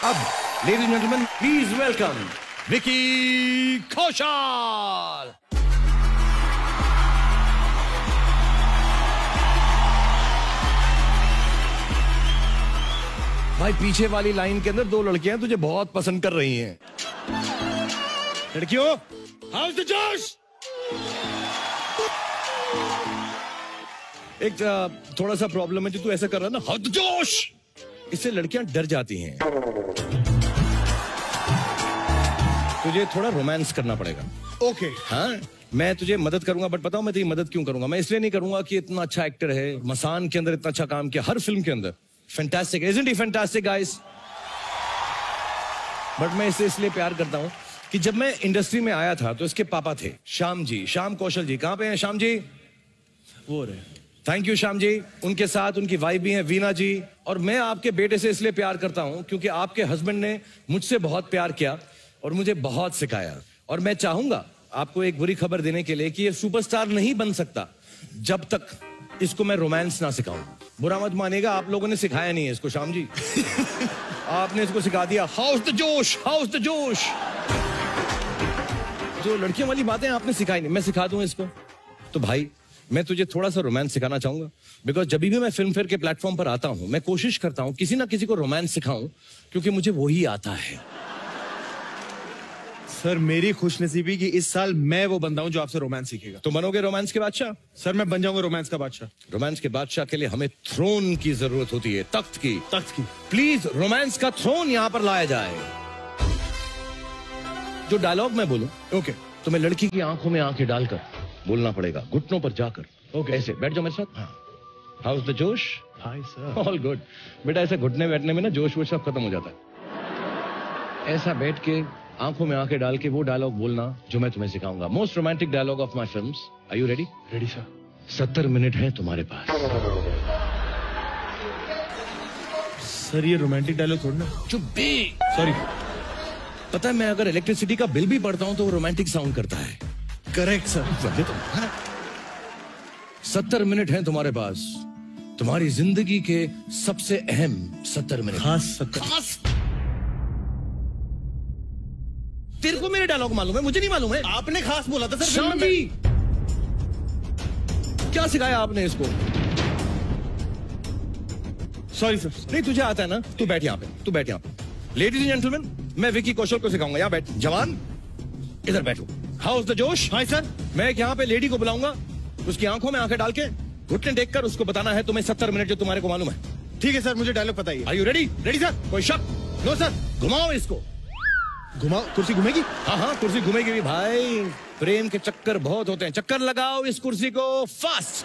अब ladies and gentleman please welcome Vicky Kaushal. भाई पीछे वाली लाइन के अंदर दो लड़कियां तुझे बहुत पसंद कर रही हैं। लड़कियों, हाउस द जोश। एक थोड़ा सा प्रॉब्लम है जो तू ऐसा कर रहा है ना, हाउस द जोश, इससे लड़कियां डर जाती हैं। तुझे थोड़ा रोमांस करना पड़ेगा। ओके। हाँ, मैं तुझे मदद करूंगा, बट बताओ मैं तेरी मदद क्यों करूंगा? मैं इसलिए नहीं करूंगा कि इतना अच्छा एक्टर है, मसान के अंदर इतना अच्छा काम किया, हर फिल्म के अंदर fantastic, isn't he fantastic guys? But मैं इसे इसलिए प्यार करता हूं कि जब मैं इंडस्ट्री में आया था तो इसके पापा थे श्याम जी, श्याम कौशल जी। कहां पे हैं श्याम जी? वो रहे। Thank you Shyam ji. उनके साथ उनकी वाइफ भी हैं वीना जी। और मैं आपके बेटे से इसलिए प्यार करता हूं क्योंकि आपके हस्बैंड ने मुझसे बहुत प्यार किया और मुझे बहुत सिखाया। और मैं चाहूंगा आपको एक बुरी खबर देने के लिए कि ये सुपरस्टार नहीं बन सकता जब तक इसको मैं रोमांस ना सिखाऊं। बुरा मत मानिएगा, आप लोगों ने सिखाया नहीं है इसको श्याम जी। आपने इसको सिखा दिया हाउस द जोश, हाउस द जोश। जो लड़कियों वाली बातें आपने सिखाई नहीं, मैं सिखा दूं इसको। तो भाई मैं तुझे थोड़ा सा रोमांस सिखाना चाहूंगा, बिकॉज जब भी मैं फिल्म फेयर के प्लेटफॉर्म पर आता हूं मैं कोशिश करता हूं किसी ना किसी को रोमांस सिखाऊं, क्योंकि मुझे वही आता है। सर मेरी खुशनसीबी कि इस साल मैं वो बंदा हूं जो आपसे रोमांस सीखेगा। तो बनोगे रोमांस के बादशाह? सर मैं बन जाऊंगा रोमांस का बादशाह। रोमांस के बादशाह के लिए हमें थ्रोन की जरूरत होती है, तख्त की। तख्त की। प्लीज रोमांस का थ्रोन यहां पर लाया जाए। जो डायलॉग मैं बोलूं, ओके, तो मैं लड़की की आंखों में आंखें डालकर बोलना पड़ेगा, घुटनों पर जाकर। ओके। ऐसे बैठ जाओ मेरे साथ। हाउस द जोश। Hi sir. ऑल गुड बेटा, ऐसे घुटने बैठने में ना जोश वोश सब खत्म हो जाता है। ऐसा बैठ के आंखों में आंखें डाल के वो डायलॉग बोलना जो मैं तुम्हें सिखाऊंगा। Most romantic dialogue of my films. Are you ready? Ready sir. 70 minute है तुम्हारे पास। सर ये रोमांटिक डायलॉग थोड़ा ना। चुप बे। सॉरी। पता है मैं अगर इलेक्ट्रिसिटी का बिल भी पढ़ता हूं तो वो रोमांटिक साउंड करता है। Correct sir. 70 मिनट है तुम्हारे पास, तुम्हारी जिंदगी के सबसे अहम 70 मिनट। खास। तेरे को मेरे डायलॉग मालूम है, मुझे नहीं मालूम है। आपने खास बोला था सर। श्याम जी, क्या सिखाया आपने इसको? Sorry sir. नहीं तुझे आता है ना, तू बैठ यहाँ पे, तू बैठ यहाँ पे। लेडीज एंड जेंटलमैन, मैं विकी कौशल को सिखाऊंगा। यहाँ बैठ। जवान इधर बैठो। हाउस द जोश। Hi sir. मैं यहाँ पे लेडी को बुलाऊंगा, उसकी आंखों में आंखें डाल के घुटने देखकर उसको बताना है तुम्हें 70 मिनट जो तुम्हारे को मालूम है। ठीक है सर, मुझे डायलॉग पता ही है। Are you ready? Ready sir. कोई शक? No sir. घुमाओ इसको। घुमाओ, कुर्सी घूमेगी? हाँ हाँ कुर्सी घूमेगी भी भाई। प्रेम के चक्कर बहुत होते हैं, चक्कर लगाओ इस कुर्सी को फास्ट।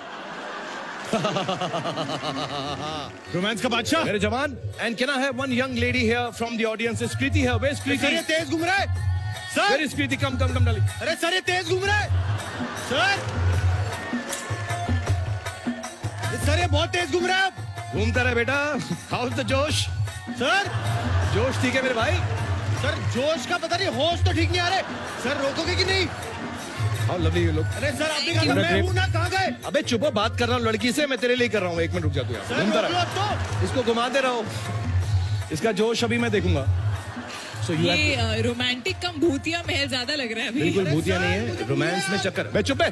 रोमांस का बादशाह। मेरे जवान, and can I have one young lady here from the audience? Is Kriti here? Where is Kriti? Sir ये तेज घूम रहा है sir. Where is Kriti? Come come come डाली। अरे सर ये तेज घूम रहा है सर। सर ये बहुत तेज घूम रहा है। घूमता रहे बेटा। हाउस द जोश। सर जोश ठीक है मेरे भाई? सर जोश का पता नहीं, होश तो ठीक नहीं आ रहे। सर रोकोगे कि नहीं? How lovely you look. अरे सर आपने कहा मैं हूं ना, कहां गए? अबे चुप हो, बात कर रहा हूँ लड़की से, मैं तेरे लिए कर रहा हूँ। एक मिनट रुक जा तू यार। सर घूमता रोक लो रहा। अब तो। इसको घुमाते रहो, इसका जोश अभी मैं देखूंगा। So ये रोमांटिक कम भूतिया महल ज्यादा लग रहा है अभी। बिल्कुल भूतिया नहीं है, रोमांस में चक्कर। मैं चुप है।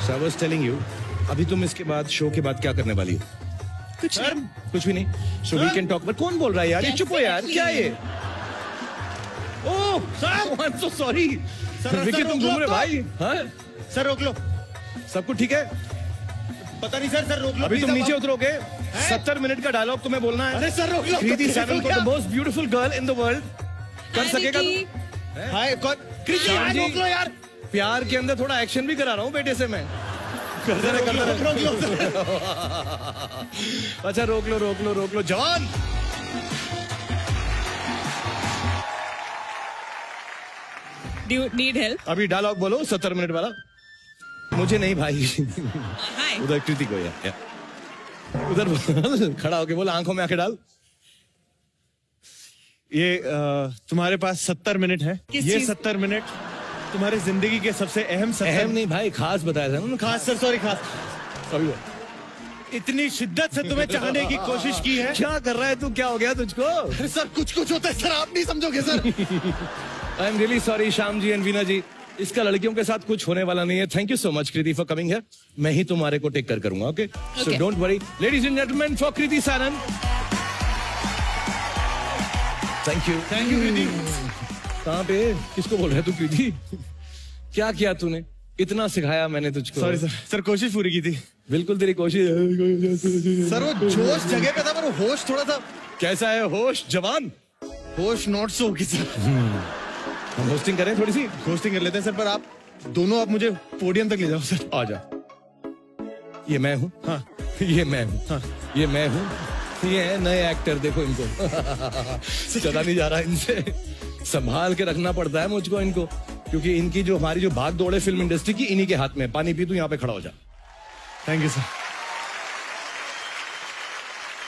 So I was telling you, अभी तुम इसके बाद शो के बाद क्या करने वाली हो? कुछ सर कुछ भी नहीं। So we can talk। But कौन बोल रहा है यार? ये चुप हो यार, क्या है ये? Oh sir, I am so sorry. Sir Vicky तुम घूम रहे भाई? हाँ सर रोक लो। सब कुछ ठीक है? पता नहीं सर। सर रोक लो। अभी तुम please, नीचे अब उतरोगे। 70 मिनट का डायलॉग तुम्हें बोलना है। अरे सर रोक लो। कृति सैनन को, the most beautiful girl in the world, कर सकेगा तू? हाय कौन? कृति श्याम जी, रोक लो यार। प्यार के अंदर थोड़ा एक्शन भी करा रहा हूँ बेटे से मैं। करते रहे। रोक लो सर। अच्छा रोक लो रोक लो रोक लो। जवान Do you need help? अभी डायलॉग बोलो 70 मिनट वाला। मुझे नहीं भाई। Hi. उधर कृति को या। उधर खड़ा होके बोल, आंखों में आंखें डाल। ये तुम्हारे पास 70 मिनट है। किस ये चीज? 70 मिनट तुम्हारी जिंदगी के सबसे अहम 70। अहम नहीं भाई, खास बताया था ना। खास सर, सॉरी खास। सॉरी। इतनी शिद्दत से तुम्हें चाहने की कोशिश की है। क्या कर रहा है तू? क्या हो गया तुझको? सर कुछ कुछ होता है सर, आप नहीं समझोगे sir. I am really sorry Shyam ji and Veena ji, इसका लड़कियों के साथ कुछ होने वाला नहीं है। Thank you so much Kriti for coming here. मैं ही तुम्हारे को टेक कर करूंगा, okay? So don't worry. Ladies and gentleman for Kriti Sanon. Thank you Kriti. कहाँ पे? किसको बोल रहा है तू कृति? क्या किया तूने? इतना सिखाया मैंने तुझको। सॉरी सर, सर कोशिश पूरी की थी। बिल्कुल तेरी कोशिश। सर वो जोश जगह पे था पर होश थोड़ा था। कैसा है होश जवान? होश नॉट सो की सर। हम होस्टिंग करें थोड़ी सी? होस्टिंग कर लेते हैं सर, पर आप दोनों आप मुझे पोडियम तक ले जाओ सर। आ जा। ये मैं हूँ। हाँ ये मैं हूँ। हाँ ये मैं हूँ। ये है नए एक्टर, देखो इनको। चला नहीं जा रहा इनसे। संभाल के रखना पड़ता है मुझको इनको, क्योंकि इनकी जो हमारी जो भाग दौड़ है फिल्म इंडस्ट्री की, इन्हीं के हाथ में। पानी पी तू, यहाँ पे खड़ा हो जा। Thank you sir.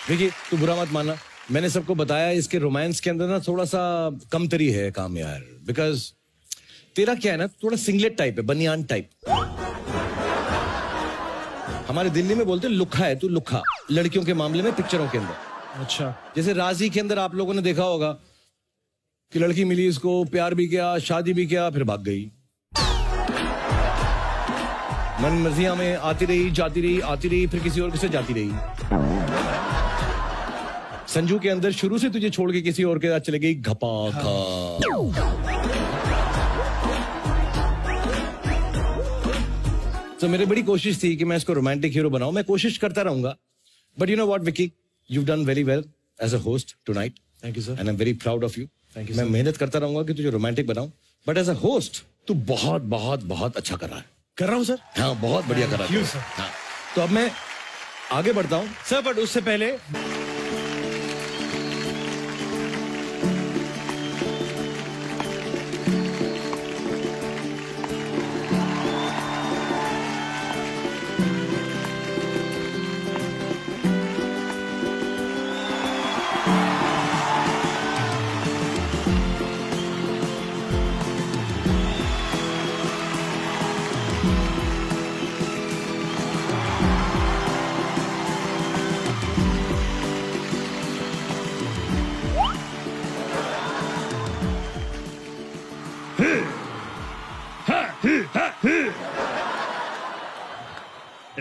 देखिए तू बुरा मत मानना, मैंने सबको बताया इसके रोमांस के अंदर ना थोड़ा सा कमतरी है काम यार। बिकॉज तेरा क्या है ना, थोड़ा सिंगलेट टाइप है, बनियान टाइप। हमारे दिल्ली में बोलते हैं लुखा है तू, लुखा लड़कियों के मामले में पिक्चरों के अंदर। अच्छा। जैसे राजी के अंदर आप लोगों ने देखा होगा कि लड़की मिली इसको, प्यार भी किया, शादी भी किया, फिर भाग गई। मन मर्जियां में आती रही, जाती रही, आती रही, फिर किसी और के साथ जाती रही। संजू के अंदर शुरू से तुझे छोड़ के किसी और के साथ चले गई, घपा खा। तो मेरी बड़ी कोशिश थी कि मैं इसको रोमांटिक हीरो बनाऊं। मैं कोशिश करता रहूंगा, but you know what Vicky, you done very well as a host tonight. Thank you sir. And I am very proud of you. Thank you. मैं मेहनत करता रहूंगा कि तुझे रोमांटिक बनाऊं, बट एज अ होस्ट तू बहुत बहुत बहुत अच्छा कर रहा है। कर रहा हूँ सर। हाँ बहुत बढ़िया कर रहा है। सर। हाँ, तो अब मैं आगे बढ़ता हूं सर, बट उससे पहले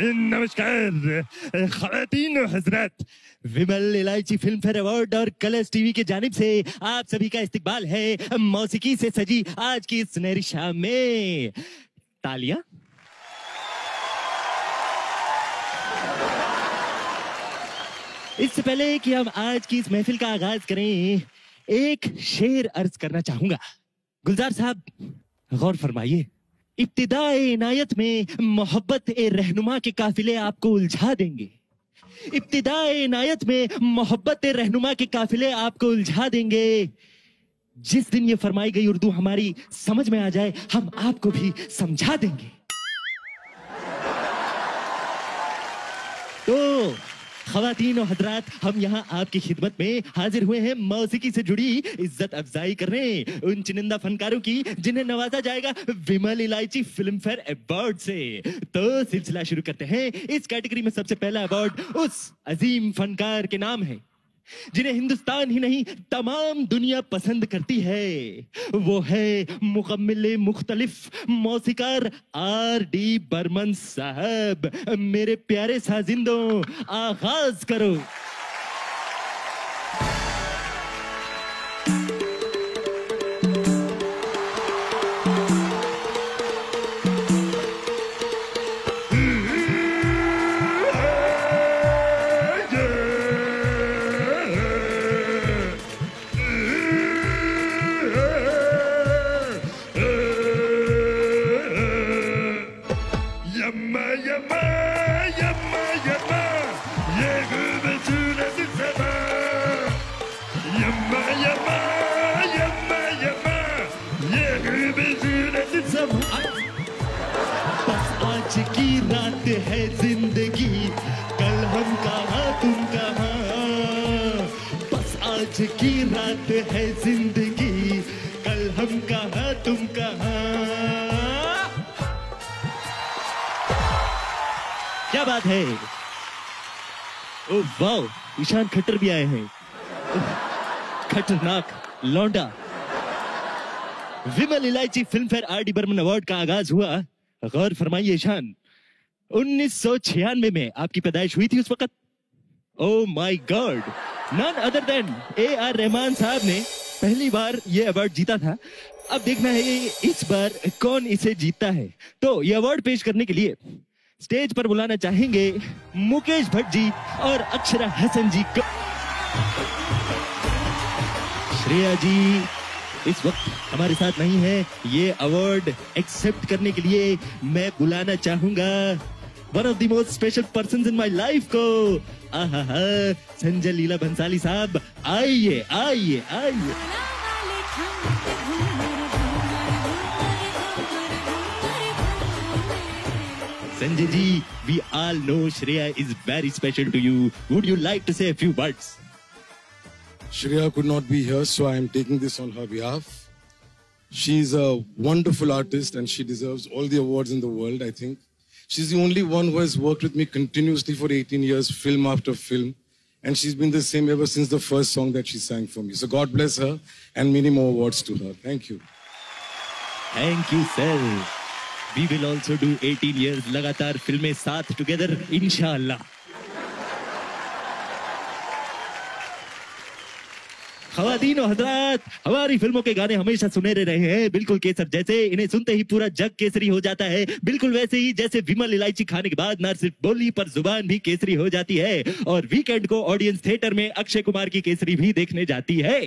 नमस्कार ख़वातीन और हजरत, विमल इलायची फिल्म फेयर अवार्ड और कलर्स टीवी की जानिब से आप सभी का इस्तकबाल है मौसीकी से सजी आज की सुनहरी शाम में। तालियां। इससे पहले कि हम आज की इस महफिल का आगाज करें, एक शेर अर्ज करना चाहूंगा। गुलजार साहब गौर फरमाइए। इब्तिदाए इनायत में मोहब्बत ए रहनुमा के काफिले आपको उलझा देंगे। इब्तिदाए इनायत में मोहब्बत ए रहनुमा के काफिले आपको उलझा देंगे। जिस दिन ये फरमाई गई उर्दू हमारी समझ में आ जाए, हम आपको भी समझा देंगे। तो ख़वातीन और हज़रात, हम यहाँ आपकी खिदमत में हाजिर हुए हैं मौसीकी से जुड़ी इज्जत अफजाई करने उन चुनिंदा फनकारों की जिन्हें नवाजा जाएगा विमल इलायची फिल्म फेयर अवार्ड से। तो सिलसिला शुरू करते हैं। इस कैटेगरी में सबसे पहला अवार्ड उस अजीम फनकार के नाम है जिन्हें हिंदुस्तान ही नहीं तमाम दुनिया पसंद करती है। वो है मुकम्मिल मुख्तलिफ मौसीकार R.D. बर्मन साहब। मेरे प्यारे साजिंदों, आगाज करो। है जिंदगी, कल हम कहाँ तुम कहाँ। बस आज की रात है जिंदगी, कल हम कहाँ तुम कहाँ। क्या बात है। ओह वाओ, ईशान खट्टर भी आए हैं। खतरनाक लौंडा। Vimal Elaichi filmfare R D. Burman award का आगाज हुआ। गौर फरमाइए ईशान, 1996 में आपकी पैदाइश हुई थी उस वक्त। Oh my God, none other than A.R. Rahman साहब ने पहली बार ये अवार्ड जीता था। अब देखना है इस बार कौन इसे जीतता है। तो ये अवार्ड पेश करने के लिए स्टेज पर बुलाना चाहेंगे मुकेश भट्ट जी और अक्षरा हसन जी को। श्रेया जी इस वक्त हमारे साथ नहीं है। ये अवार्ड एक्सेप्ट करने के लिए मैं बुलाना चाहूंगा one of the most special persons in my life को। आहा, संजय लीला भंसाली साहब, आइए आइए आइए। Sanjay ji, we all know Shreya is very special to you. Would you like to say a few words? Shreya could not be here, so I am taking this on her behalf. She's a wonderful artist and she deserves all the awards in the world, I think. She's the only one who has worked with me continuously for 18 years, film after film. And she's been the same ever since the first song that she sang for me. So God bless her and many more awards to her. Thank you. Thank you, sir. We will also do 18 years लगातार फिल्में साथ together, इंशाअल्लाह। ख़वातीन और हज़रात, हमारी फिल्मों के गाने हमेशा सुनहरे रहे हैं, बिल्कुल केसर जैसे। इन्हें सुनते ही पूरा जग केसरी हो जाता है, बिल्कुल वैसे ही जैसे विमल इलायची खाने के बाद न सिर्फ बोली पर जुबान भी केसरी हो जाती है। और वीकेंड को ऑडियंस थिएटर में अक्षय कुमार की केसरी भी देखने जाती है।